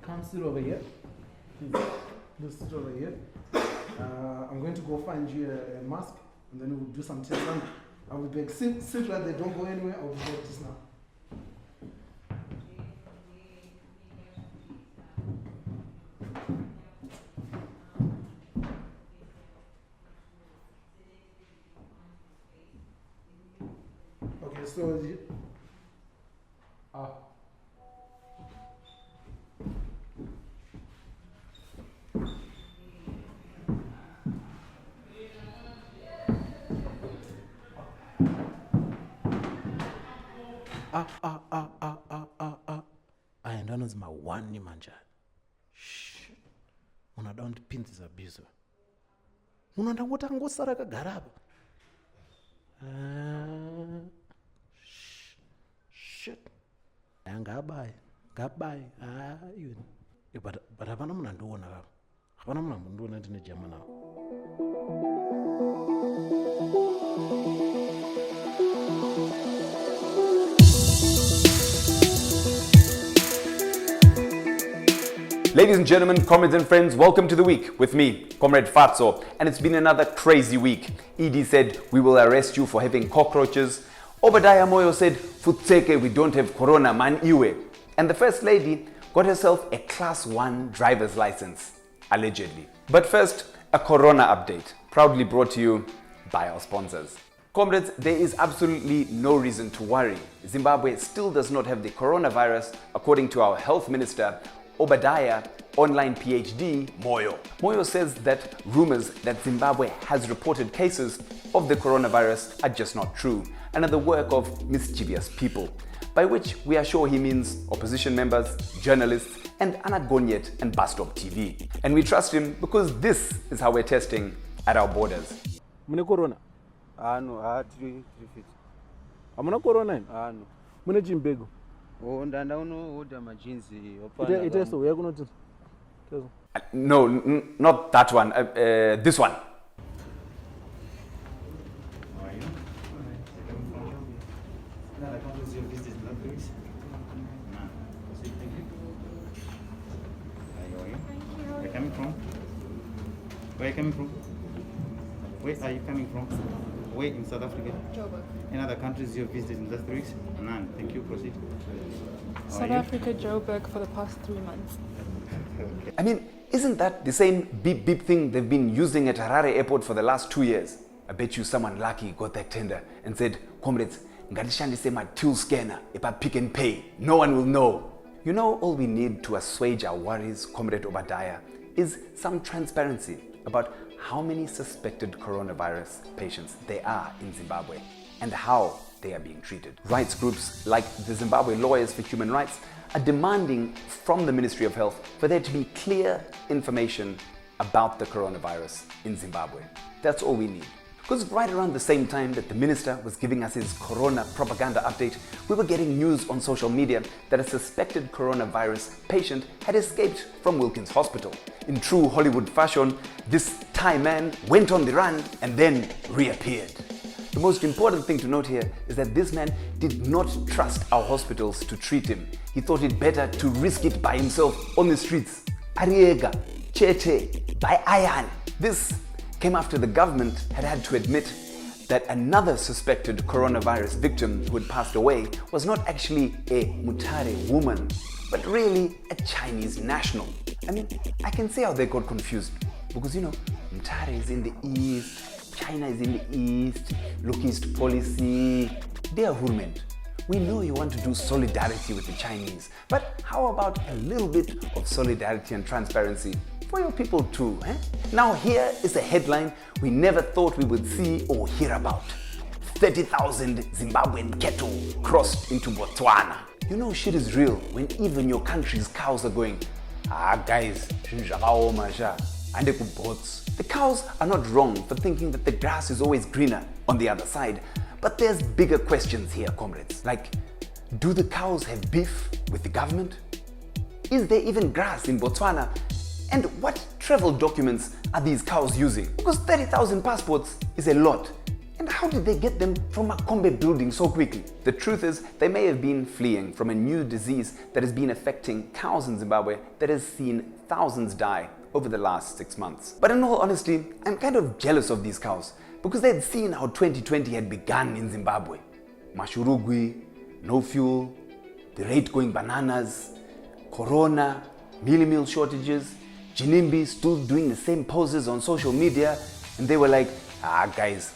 come sit over here. Please sit over here. I'm going to go find you a mask, and then we'll do some tests. I'll be back. Sit right there. Don't go anywhere. I'll be back just now. Okay, so aya ndanonzi mawani manjani. Unoda kundipinzisa bizo. Unoda kuti angosara akagara apa. Shit. Ngabai. But hapana munhu andiona kaka. Hapana munhu andiona ndine jama nawo. Ladies and gentlemen, comrades and friends, welcome to the week with me, Comrade Fatso. And it's been another crazy week. ED said, we will arrest you for having cockroaches. Obadiah Moyo said, Futseke, we don't have corona, man iwe. And the First Lady got herself a Class 1 driver's license, allegedly. But first, a corona update, proudly brought to you by our sponsors. Comrades, there is absolutely no reason to worry. Zimbabwe still does not have the coronavirus, according to our health minister, Obadiah, online PhD, Moyo. Moyo says that rumors that Zimbabwe has reported cases of the coronavirus are just not true and are the work of mischievous people, by which we are sure he means opposition members, journalists, and Anagonyet and Bastop TV. And we trust him because this is how we're testing at our borders. Mune corona? No, 3 feet. Amuna corona? No. Mune chimbego? Ndanda unoorder majinsi. Iteso, where you going to? No, not that one. This one. How are you? Another countries you visit in that place? No. Thank you. How are you? Where are you coming from? Where are you coming from? Where are you coming from? Where in South Africa? Joburg. In other countries you visited in the last 3 weeks? None. Thank you. Proceed. South Africa, Joburg for the past 3 months. Okay. I mean, isn't that the same beep beep thing they've been using at Harare airport for the last 2 years? I bet you someone lucky got that tender and said, Comrades, ngatishandise my till scanner if I pick and pay. No one will know. You know, all we need to assuage our worries, Comrade Obadiah, is some transparency about how many suspected coronavirus patients there are in Zimbabwe and how they are being treated. Rights groups like the Zimbabwe Lawyers for Human Rights are demanding from the Ministry of Health for there to be clear information about the coronavirus in Zimbabwe. That's all we need. Because right around the same time that the minister was giving us his corona propaganda update, we were getting news on social media that a suspected coronavirus patient had escaped from Wilkins Hospital. In true Hollywood fashion, this Thai man went on the run and then reappeared. The most important thing to note here is that this man did not trust our hospitals to treat him. He thought it better to risk it by himself on the streets. Ariega, Chete, by Ayan. This came after the government had to admit that another suspected coronavirus victim who had passed away was not actually a Mutare woman, but really a Chinese national. I mean, I can see how they got confused because, you know, Mutare is in the east, China is in the east, look east policy. Dear Hurment, we know you want to do solidarity with the Chinese, but how about a little bit of solidarity and transparency for your people too, eh? Now here is a headline we never thought we would see or hear about. 30,000 Zimbabwean cattle crossed into Botswana. You know shit is real when even your country's cows are going, guys, the cows are not wrong for thinking that the grass is always greener on the other side, but there's bigger questions here, comrades. Like, do the cows have beef with the government? Is there even grass in Botswana? And what travel documents are these cows using? Because 30,000 passports is a lot. And And how did they get them from mAGAMBA building so quickly? The truth is, they may have been fleeing from a new disease that has been affecting cows in Zimbabwe that has seen thousands die over the last 6 months. But in all honesty, I'm kind of jealous of these cows because they had seen how 2020 had begun in Zimbabwe. Mashurugwi, no fuel, the rate going bananas, corona, meal shortages, Jinimbi still doing the same poses on social media, and they were like, guys,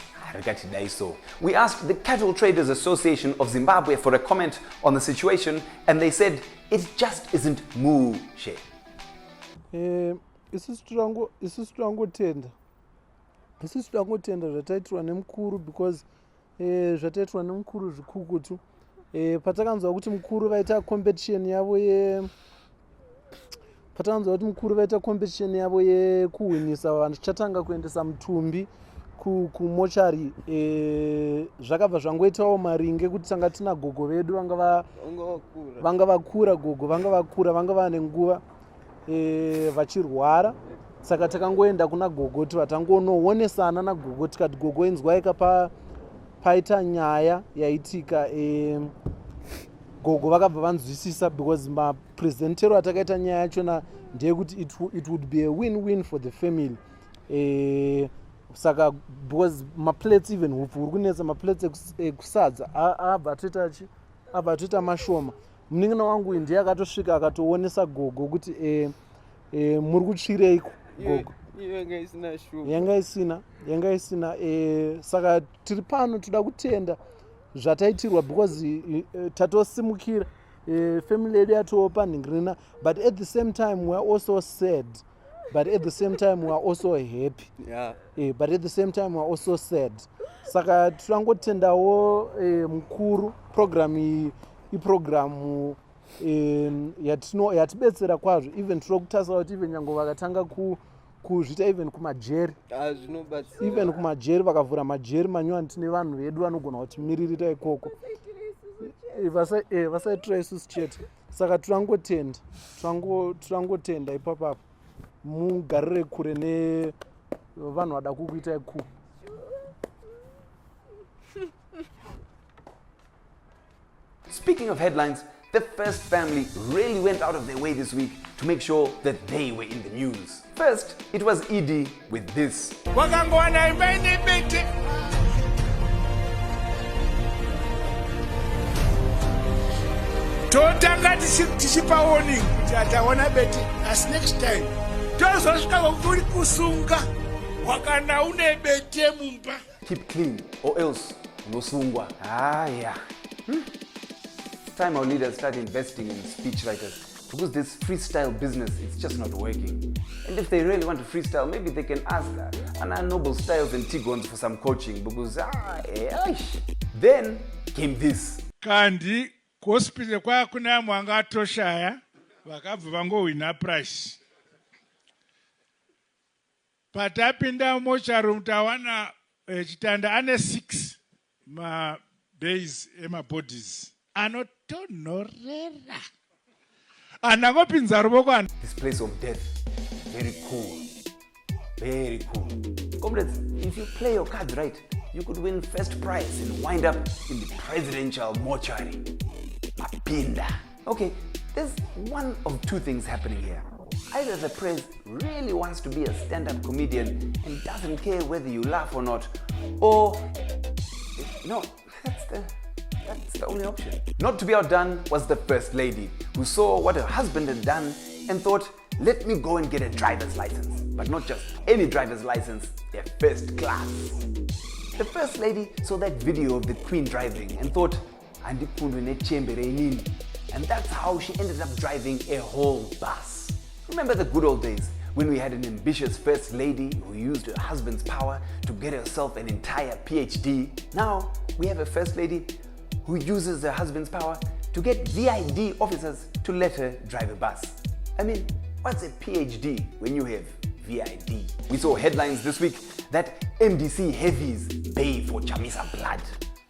so. We asked the Cattle Traders Association of Zimbabwe for a comment on the situation, and they said it just isn't mushe. Isusu tangotenda zvataitirwa nemukuru because zvataitirwa nemukuru zvikukutu patakanzwa kuti mukuru vaita competition yavo yekuwinisa vachatanga kuendesa mutumbi kumochari zvakabva zvangoitawo maringe kuti tanga tina gogo vedu vanga vakura gogo vanga vane nguva vachirwara, saka takangoenda kuna gogo kuti vatangonoonesana nagogo tikati gogo inzwaika paita nyaya yaitika gogo vakabva vanzwisisa because mapresentero atakaita nyaya yachona ndeyekuti it would be a win-win for the family. Saka because maplates even hupfu uri kunetsa maplates ekusadza abva atoita mashoma. Munin'ina wangu ndiye akatosvika akatoonesa gogo kuti muri kutsvireiko gogo yanga isina saka tiri pano toda kutenda zvataitirwa because tatosimukira family yedu yatopa nhingiririna, but at the same time we are also sad, but at the same time we are also happy. But at the same time we are also sad. Saka tirangotendawo mukuru iprogramu yatibetsera kwazvo, even tinokutasira kuti even nyango vakatanga kuzvita even kumajeri, even kumajeri vakavhura majeri manyowani tine vanhu vedu vanogona kutimiririra ikoko vasaitora isusu chete. Saka tirangotenda ipapapo mugarire kure nevanhu vada kukuita ikuu. Speaking of headlines, the first family really went out of their way this week to make sure that they were in the news. First, it was Edie with this. Totanga tichipa warning kuti ataona beti as next time tozosvika kuri kusunga wakana une beti mumba. Keep clean or else unosungwa. Yeah. Time our leaders start investing in speechwriters because this freestyle business is just not working. And if they really want to freestyle, maybe they can ask Anna Noble Styles and Tigons for some coaching because then came this. Kandi hospital kwa kuna mwanga atoshaya vakabva vangowina prize. Patapinda mochari mutawana chitanda ane 6 days bodies. Anotonorera. Anangopinza ruboko. This place of death, very cool. Very cool. Comrades, if you play your cards right, you could win first prize and wind up in the presidential mortuary. Mapinda. Okay, there's one of two things happening here. Either the press really wants to be a stand-up comedian and doesn't care whether you laugh or not, or no, that's the only option. Not to be outdone was the First Lady, who saw what her husband had done and thought, let me go and get a driver's license. But not just any driver's license, a first class. The First Lady saw that video of the Queen driving and thought, and that's how she ended up driving a whole bus. Remember the good old days when we had an ambitious First Lady who used her husband's power to get herself an entire PhD? Now we have a First Lady who uses her husband's power to get VID officers to let her drive a bus. I mean, what's a PhD when you have VID? We saw headlines this week that MDC heavies bay for Chamisa blood.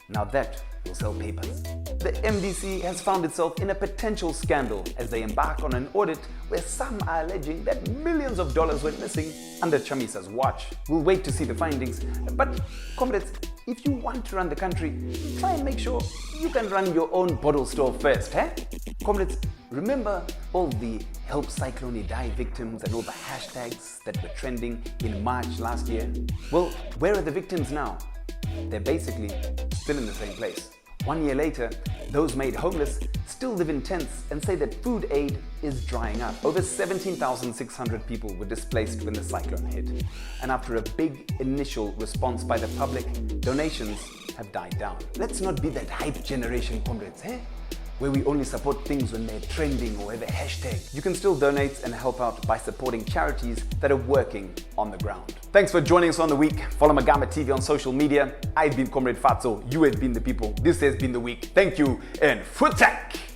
Now that will sell papers. The MDC has found itself in a potential scandal as they embark on an audit where some are alleging that millions of dollars went missing under Chamisa's watch. We'll wait to see the findings, but comrades, if you want to run the country, try and make sure you can run your own bottle store first, eh? Comrades, remember all the Help Cyclone Die victims and all the hashtags that were trending in March last year? Well, where are the victims now? They're basically still in the same place. 1 year later, those made homeless still live in tents and say that food aid is drying up. Over 17,600 people were displaced when the cyclone hit. And after a big initial response by the public, donations have died down. Let's not be that hype generation, comrades, eh? Where we only support things when they're trending or have a hashtag. You can still donate and help out by supporting charities that are working on the ground. Thanks for joining us on the week. Follow mAGAMBA TV on social media. I've been Comrade Fatso. You have been the people. This has been the week. Thank you and futak!